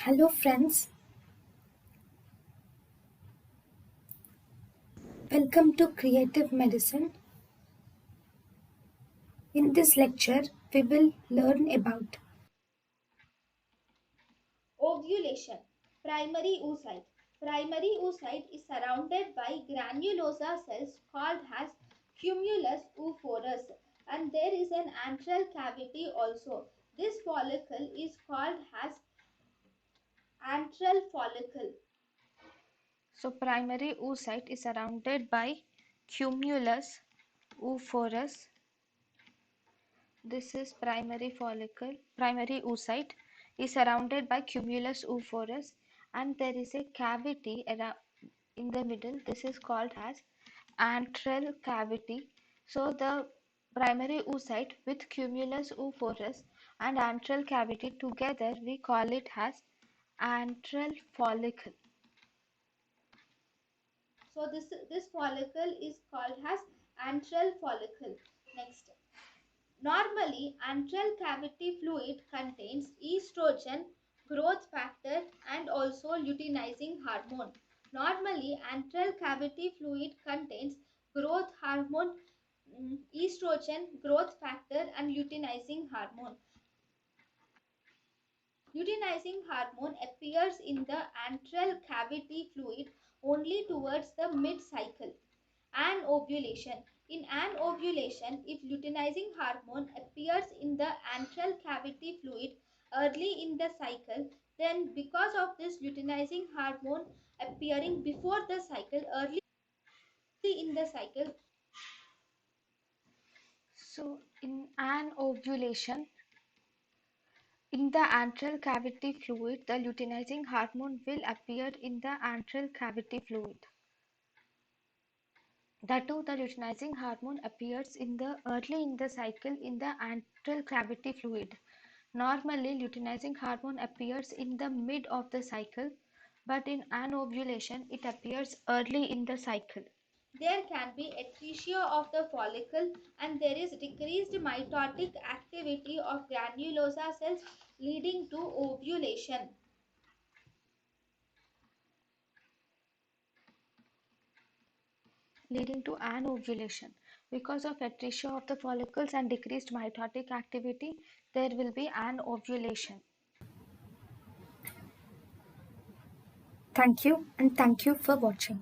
Hello, friends. Welcome to Creative Medicine. In this lecture, we will learn about Ovulation. Primary oocyte. Primary oocyte is surrounded by granulosa cells called as cumulus oophorus, and there is an antral cavity also. This follicle is called as antral follicle. So primary oocyte is surrounded by cumulus oophorus. This is primary follicle. Primary oocyte is surrounded by cumulus oophorus, and there is a cavity around in the middle. This is called as antral cavity. So the primary oocyte with cumulus oophorus and antral cavity together, we call it as antral follicle. So this follicle is called as antral follicle. Next. Normally, antral cavity fluid contains estrogen, growth factor, and also luteinizing hormone. Normally, antral cavity fluid contains growth hormone, estrogen, growth factor, and luteinizing hormone. Luteinizing hormone appears in the antral cavity fluid only towards the mid cycle. Anovulation. In anovulation, if luteinizing hormone appears in the antral cavity fluid early in the cycle, then because of this luteinizing hormone appearing before the cycle, early in the cycle, So in an ovulation, in the antral cavity fluid, the luteinizing hormone will appear in the antral cavity fluid. That too, the luteinizing hormone appears in the early in the cycle in the antral cavity fluid. Normally, luteinizing hormone appears in the mid of the cycle, but in an ovulation, it appears early in the cycle. there can be atresia of the follicle and there is decreased mitotic activity of granulosa cells leading to ovulation. Leading to anovulation. Because of atresia of the follicles and decreased mitotic activity, there will be anovulation. thank you and thank you for watching.